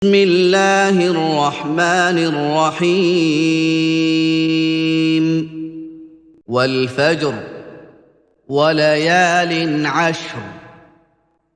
بسم الله الرحمن الرحيم والفجر وليال عشر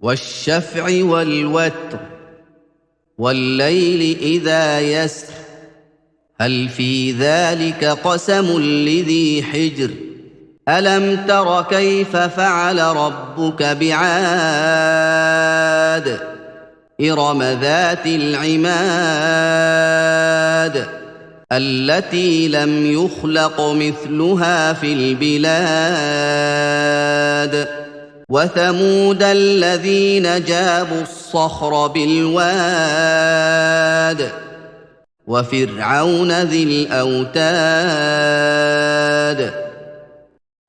والشفع والوتر والليل إذا يسر هل في ذلك قسم لذي حجر ألم تر كيف فعل ربك بعاد إرم ذات العماد التي لم يخلق مثلها في البلاد وثمود الذين جابوا الصخر بالواد وفرعون ذي الأوتاد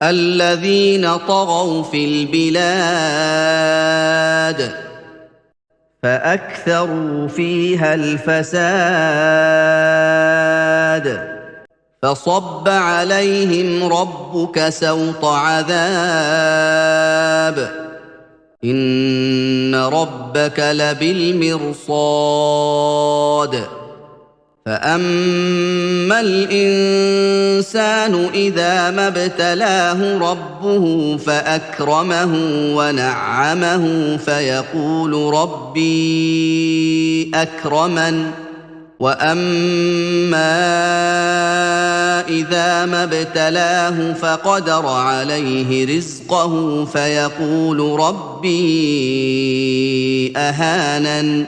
الذين طغوا في البلاد فأكثروا فيها الفساد فصب عليهم ربك سوط عذاب إن ربك لبالمرصاد فأما الإنسان إذا ما ابتلاه ربه فأكرمه ونعمه فيقول ربي أكرمن وأما إذا ما ابتلاه فقدر عليه رزقه فيقول ربي أهانن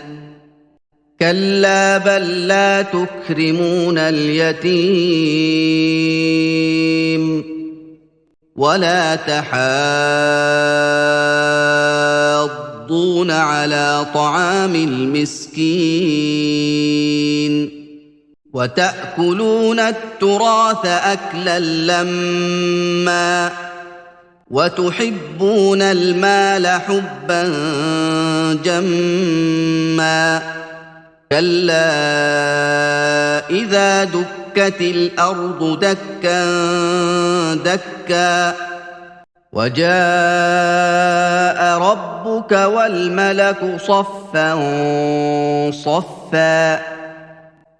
كلا بل لا تكرمون اليتيم ولا تحاضون على طعام المسكين وتأكلون التراث أكلا لما وتحبون المال حبا جما كلا إذا دكت الأرض دكا دكا وجاء ربك والملك صفا صفا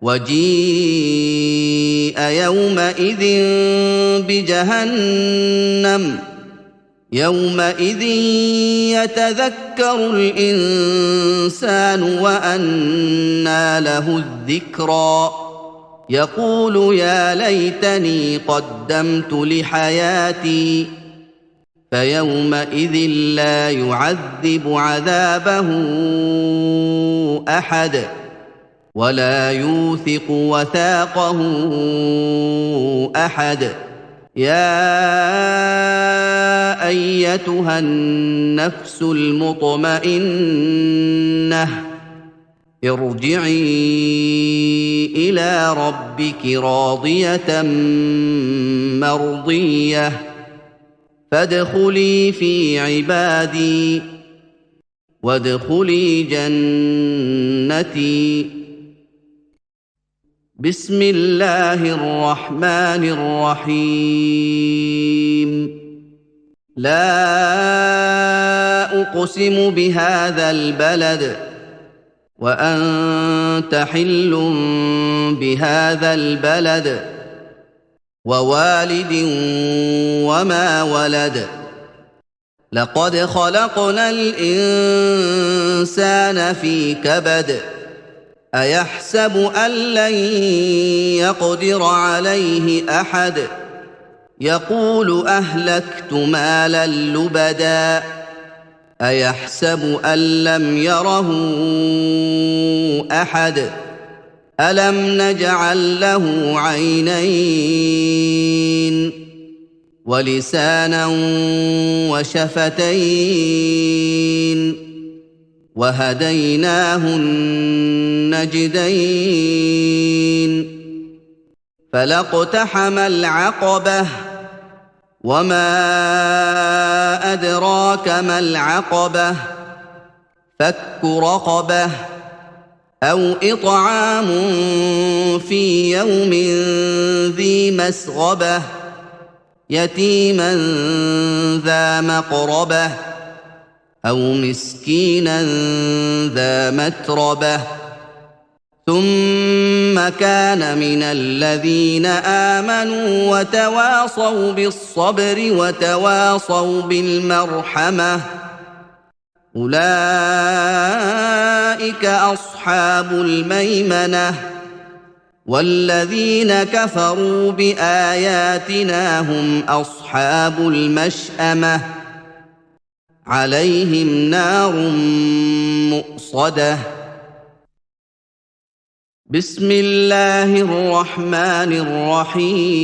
وجيء يومئذ بجهنم يومئذ يتذكر الإنسان وأنى له الذكرى يقول يا ليتني قدمت لحياتي فيومئذ لا يعذب عذابه أحد ولا يوثق وثاقه أحد يا أيتها النفس المطمئنة ارجعي إلى ربك راضية مرضية فادخلي في عبادي وادخلي جنتي بسم الله الرحمن الرحيم لا أقسم بهذا البلد وأنت حل بهذا البلد ووالد وما ولد لقد خلقنا الإنسان في كبد أيحسب أن لن يقدر عليه أحد يقول أهلكت مالا لبدا أيحسب أن لم يره أحد ألم نجعل له عينين ولسانا وشفتين وهديناه النجدين فلاقتحم العقبة وما أدراك ما العقبة فك رقبة أو إطعام في يوم ذي مسغبة يتيما ذا مقربة أو مسكينا ذا متربة ثم كان من الذين آمنوا وتواصوا بالصبر وتواصوا بالمرحمة أولئك أصحاب الميمنة والذين كفروا بآياتنا هم أصحاب المشأمة عليهم نار مؤصدة بسم الله الرحمن الرحيم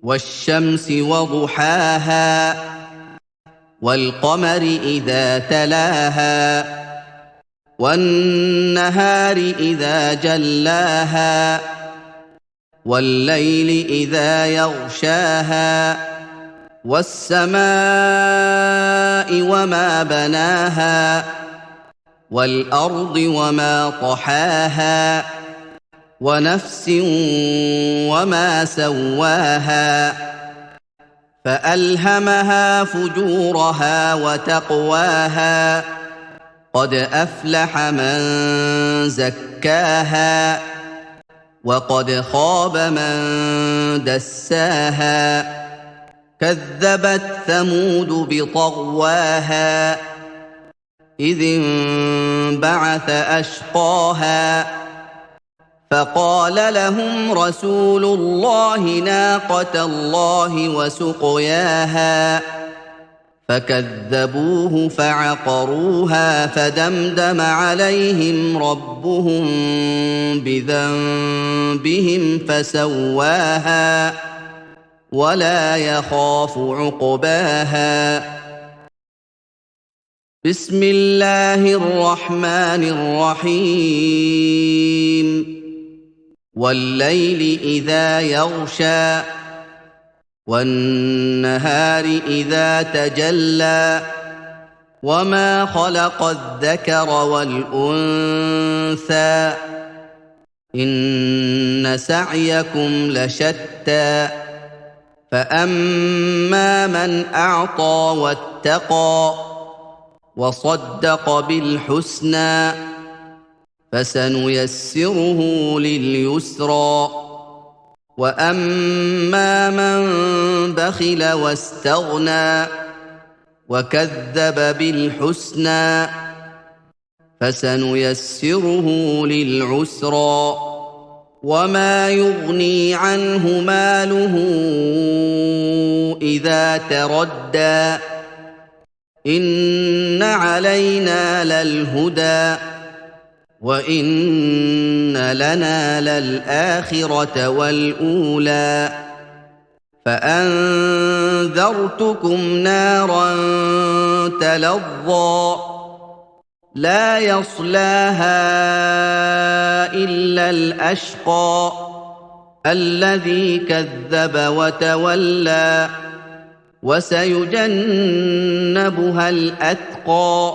والشمس وضحاها والقمر إذا تلاها والنهار إذا جلاها والليل إذا يغشاها والسماء وما بناها والأرض وما طحاها ونفس وما سواها فألهمها فجورها وتقواها قد أفلح من زكاها وقد خاب من دساها كذبت ثمود بطغواها إذ انبعث أشقاها فقال لهم رسول الله ناقة الله وسقياها فكذبوه فعقروها فدمدم عليهم ربهم بذنبهم فسواها ولا يخاف عقباها بسم الله الرحمن الرحيم والليل إذا يغشى والنهار إذا تجلى وما خلق الذكر والأنثى إن سعيكم لشتى فأما من أعطى واتقى وصدق بالحسنى فسنيسره لليسرى وأما من بخل واستغنى وكذب بالحسنى فسنيسره للعسرى وما يغني عنه ماله إذا تردى إن علينا للهدى وإن لنا للآخرة والأولى فأنذرتكم نارا تلظى لا يصلاها إلا الأشقى الذي كذب وتولى وسيجنبها الأتقى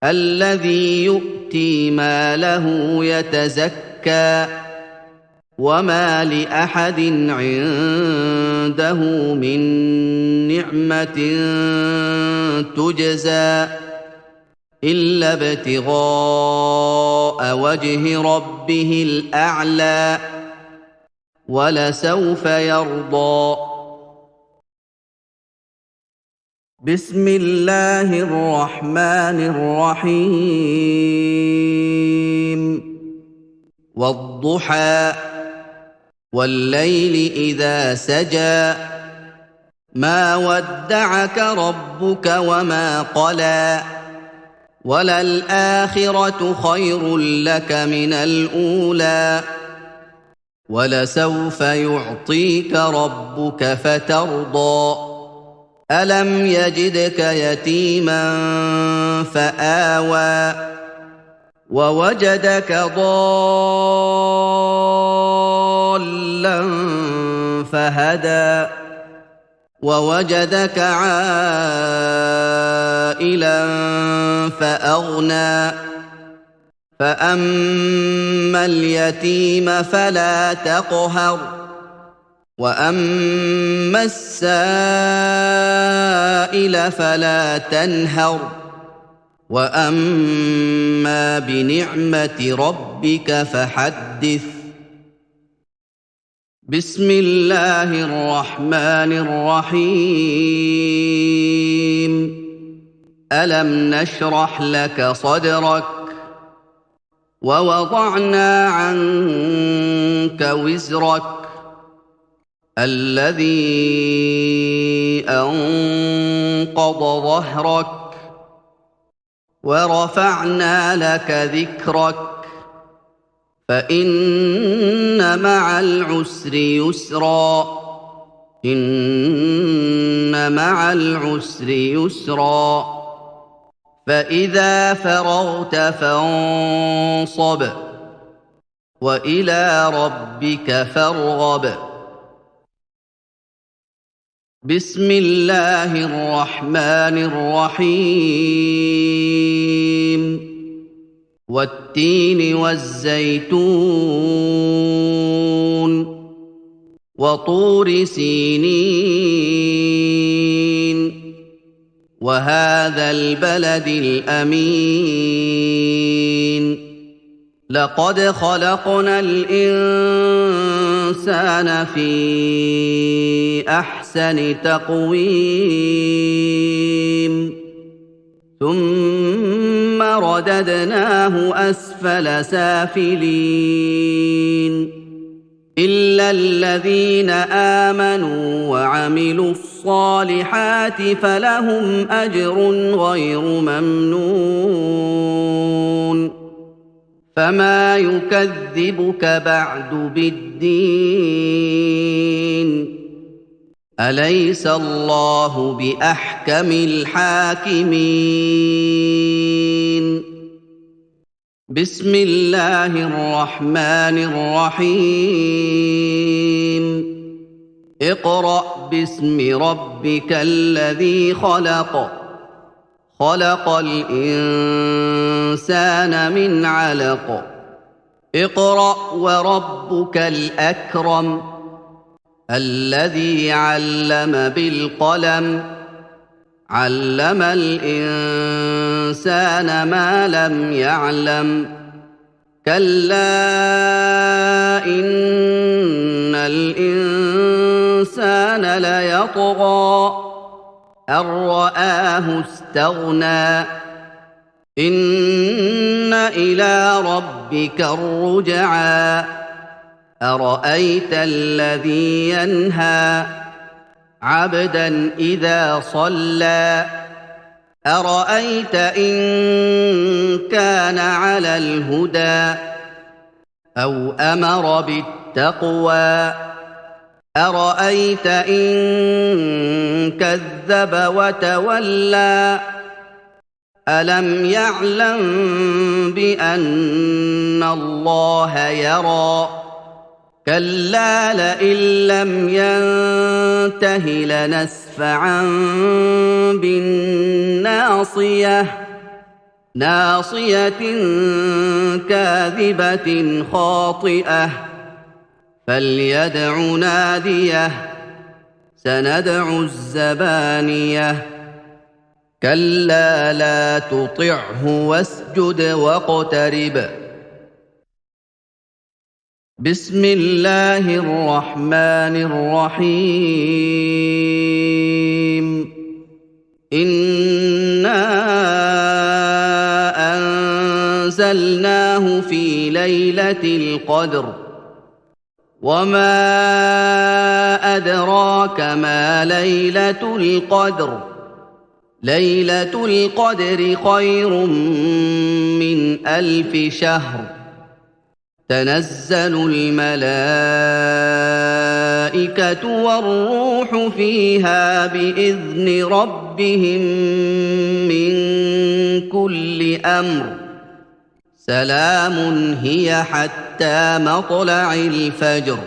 الذي يؤتي ماله يتزكى وما لأحد عنده من نعمة تجزى إلا ابتغاء وجه ربه الأعلى ولسوف يرضى بسم الله الرحمن الرحيم والضحى والليل إذا سجى ما ودعك ربك وما قلى وللآخرة خير لك من الأولى ولسوف يعطيك ربك فترضى ألم يجدك يتيما فآوى ووجدك ضالا فهدى ووجدك عائلا فأغنى فأما اليتيم فلا تقهر وأما السائل فلا تنهر وأما فأما بنعمة ربك فحدث. بسم الله الرحمن الرحيم. ألم نشرح لك صدرك ووضعنا عنك وزرك الذي أنقض ظهرك ورفعنا لك ذكرك فإن مع العسر يسرا إن مع العسر يسرا فإذا فرغت فانصب وإلى ربك فارغب. بسم الله الرحمن الرحيم. والتين والزيتون وطور سينين وهذا البلد الأمين. لقد خلقنا الإنسان في أحسن تقويم ثم رددناه أسفل سافلين إلا الذين آمنوا وعملوا الصالحات فلهم أجر غير ممنون. فما يكذبك بعد بالدين؟ أليس الله بأحكم الحاكمين؟ بسم الله الرحمن الرحيم. اقرأ باسم ربك الذي خلق. خلق الإنسان من علق. اقرأ وربك الأكرم الذي علم بالقلم علم الإنسان ما لم يعلم. كلا إن الإنسان ليطغى أن رآه استغنى. إن إلى ربك الرجعى. أرأيت الذي ينهى عبدا إذا صلى. أرأيت إن كان على الهدى أو أمر بالتقوى. أرأيت إن كذب وتولى. ألم يعلم بأن الله يرى. كلا لئن لم ينته لنسفعا بالناصية. ناصية كاذبة خاطئة فليدع ناديه. سندع الزبانية. كلا لا تطعه واسجد واقترب. بسم الله الرحمن الرحيم. إنا أنزلناه في ليلة القدر وما أدراك ما ليلة القدر. ليلة القدر خير من 1000 شهر. تنزل الملائكة والروح فيها بإذن ربهم من كل أمر. سلام هي حتى مطلع الفجر.